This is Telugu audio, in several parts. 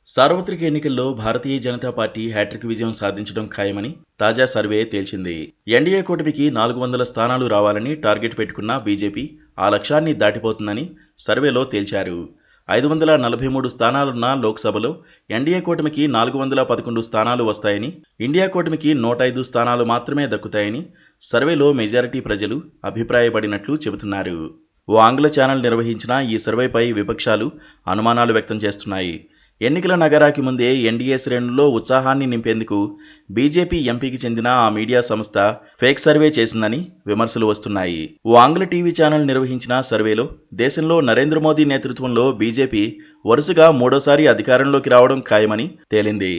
సార్వత్రిక ఎన్నికల్లో భారతీయ జనతా పార్టీ హ్యాట్రిక్ విజయం సాధించడం ఖాయమని తాజా సర్వే తేల్చింది. ఎన్డీఏ కూటమికి 400 స్థానాలు రావాలని టార్గెట్ పెట్టుకున్న బీజేపీ ఆ లక్ష్యాన్ని దాటిపోతుందని సర్వేలో తేల్చారు. 543 స్థానాలున్న లోక్సభలో ఎన్డీఏ కూటమికి 411 స్థానాలు వస్తాయని, ఇండియా కూటమికి 105 స్థానాలు మాత్రమే దక్కుతాయని సర్వేలో మెజారిటీ ప్రజలు అభిప్రాయపడినట్లు చెబుతున్నారు. ఓ ఆంగ్ల ఛానల్ నిర్వహించిన ఈ సర్వేపై విపక్షాలు అనుమానాలు వ్యక్తం చేస్తున్నాయి. ఎన్నికల నగరాకి ముందే ఎన్డీఏ శ్రేణుల్లో ఉత్సాహాన్ని నింపేందుకు బీజేపీ ఎంపీకి చెందిన ఆ మీడియా సంస్థ ఫేక్ సర్వే చేసిందని విమర్శలు వస్తున్నాయి. ఓ ఆంగ్ల టీవీ ఛానల్ నిర్వహించిన సర్వేలో దేశంలో నరేంద్ర మోదీ నేతృత్వంలో బీజేపీ వరుసగా మూడోసారి అధికారంలోకి రావడం ఖాయమని తేలింది.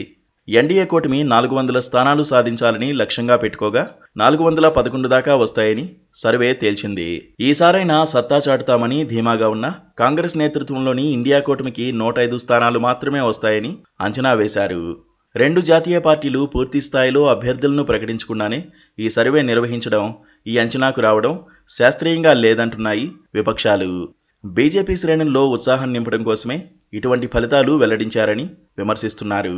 ఎన్డీఏ కూటమి 400 స్థానాలు సాధించాలని లక్ష్యంగా పెట్టుకోగా 411 దాకా వస్తాయని సర్వే తేల్చింది. ఈసారైనా సత్తా చాటుతామని ధీమాగా ఉన్న కాంగ్రెస్ నేతృత్వంలోని ఇండియా కూటమికి 105 స్థానాలు మాత్రమే వస్తాయని అంచనా వేశారు. రెండు జాతీయ పార్టీలు పూర్తి స్థాయిలో అభ్యర్థులను ప్రకటించకుండానే ఈ సర్వే నిర్వహించడం, ఈ అంచనాకు రావడం శాస్త్రీయంగా లేదంటున్నాయి విపక్షాలు. బీజేపీ శ్రేణుల్లో ఉత్సాహం నింపడం కోసమే ఇటువంటి ఫలితాలు వెల్లడించారని విమర్శిస్తున్నారు.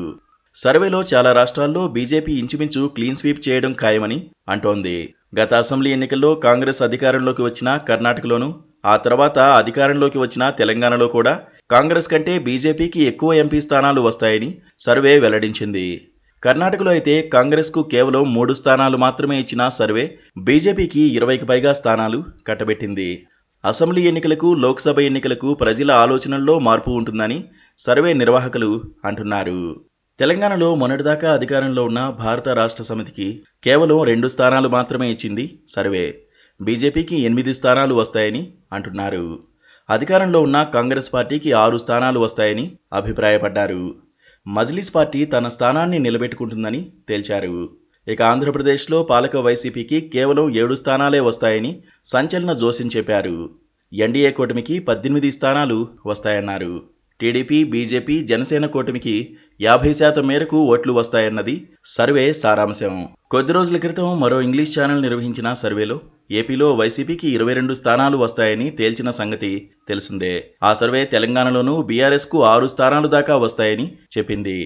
సర్వేలో చాలా రాష్ట్రాల్లో బీజేపీ ఇంచుమించు క్లీన్ స్వీప్ చేయడం ఖాయమని అంటోంది. గత అసెంబ్లీ ఎన్నికల్లో కాంగ్రెస్ అధికారంలోకి వచ్చిన కర్ణాటకలోనూ, ఆ తర్వాత అధికారంలోకి వచ్చిన తెలంగాణలో కూడా కాంగ్రెస్ కంటే బీజేపీకి ఎక్కువ ఎంపీ స్థానాలు వస్తాయని సర్వే వెల్లడించింది. కర్ణాటకలో అయితే కాంగ్రెస్కు కేవలం 3 స్థానాలు మాత్రమే ఇచ్చిన సర్వే బీజేపీకి 20కి పైగా స్థానాలు కట్టబెట్టింది. అసెంబ్లీ ఎన్నికలకు, లోక్సభ ఎన్నికలకు ప్రజల ఆలోచనల్లో మార్పు ఉంటుందని సర్వే నిర్వాహకులు అంటున్నారు. తెలంగాణలో మొన్నటిదాకా అధికారంలో ఉన్న భారత రాష్ట్ర సమితికి కేవలం 2 స్థానాలు మాత్రమే ఇచ్చింది సర్వే. బీజేపీకి 8 స్థానాలు వస్తాయని అంటున్నారు. అధికారంలో ఉన్న కాంగ్రెస్ పార్టీకి 6 స్థానాలు వస్తాయని అభిప్రాయపడ్డారు. మజ్లిస్ పార్టీ తన స్థానాన్ని నిలబెట్టుకుంటుందని తేల్చారు. ఇక ఆంధ్రప్రదేశ్లో పాలక వైసీపీకి కేవలం 7 స్థానాలే వస్తాయని సంచలన జోస్యం చెప్పారు. ఎన్డీఏ కూటమికి 18 స్థానాలు వస్తాయన్నారు. టీడీపీ, బీజేపీ, జనసేన కూటమికి 50% మేరకు ఓట్లు వస్తాయన్నది సర్వే సారాంశం. కొద్ది రోజుల క్రితం మరో ఇంగ్లీష్ ఛానల్ నిర్వహించిన సర్వేలో ఏపీలో వైసీపీకి 22 స్థానాలు వస్తాయని తేల్చిన సంగతి తెలిసిందే. ఆ సర్వే తెలంగాణలోనూ బీఆర్ఎస్కు 6 స్థానాలు దాకా వస్తాయని చెప్పింది.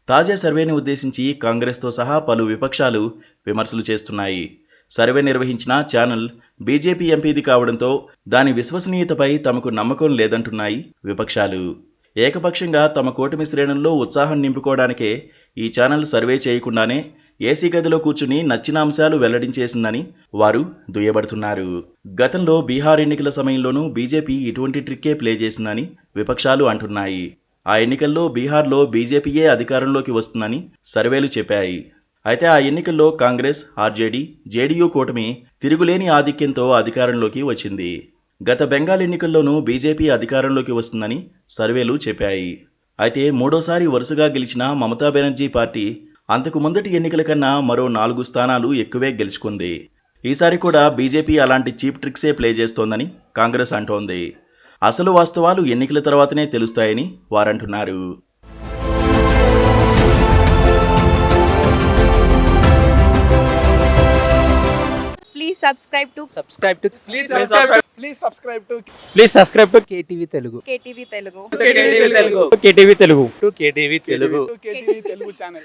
తాజా సర్వేని ఉద్దేశించి కాంగ్రెస్తో సహా పలు విపక్షాలు విమర్శలు చేస్తున్నాయి. సర్వే నిర్వహించిన ఛానల్ బీజేపీ ఎంపీది కావడంతో దాని విశ్వసనీయతపై తమకు నమ్మకం లేదంటున్నాయి విపక్షాలు. ఏకపక్షంగా తమ కూటమి శ్రేణుల్లో ఉత్సాహం నింపుకోవడానికే ఈ ఛానల్ సర్వే చేయకుండానే ఏసీ గదిలో కూర్చుని నచ్చిన అంశాలు వెల్లడించేసిందని వారు దుయ్యబడుతున్నారు. గతంలో బీహార్ ఎన్నికల సమయంలోనూ బీజేపీ ఇటువంటి ట్రిక్కే ప్లే చేసిందని విపక్షాలు అంటున్నాయి. ఆ ఎన్నికల్లో బీహార్లో బీజేపీయే అధికారంలోకి వస్తుందని సర్వేలు చెప్పాయి. అయితే ఆ ఎన్నికల్లో కాంగ్రెస్, ఆర్జేడీ, జేడీయూ కూటమి తిరుగులేని ఆధిక్యంతో అధికారంలోకి వచ్చింది. గత బెంగాల్ ఎన్నికల్లోనూ బీజేపీ అధికారంలోకి వస్తుందని సర్వేలు చెప్పాయి. అయితే మూడోసారి వరుసగా గెలిచిన మమతా బెనర్జీ పార్టీ అంతకు ముందటి ఎన్నికల కన్నా మరో 4 స్థానాలు ఎక్కువే గెలుచుకుంది. ఈసారి కూడా బీజేపీ అలాంటి చీప్ ట్రిక్సే ప్లే చేస్తోందని కాంగ్రెస్ అంటోంది. అసలు వాస్తవాలు ఎన్నికల తర్వాతనే తెలుస్తాయని వారంటున్నారు. subscribe to KTV Telugu. KTV Telugu. KTV Telugu channel.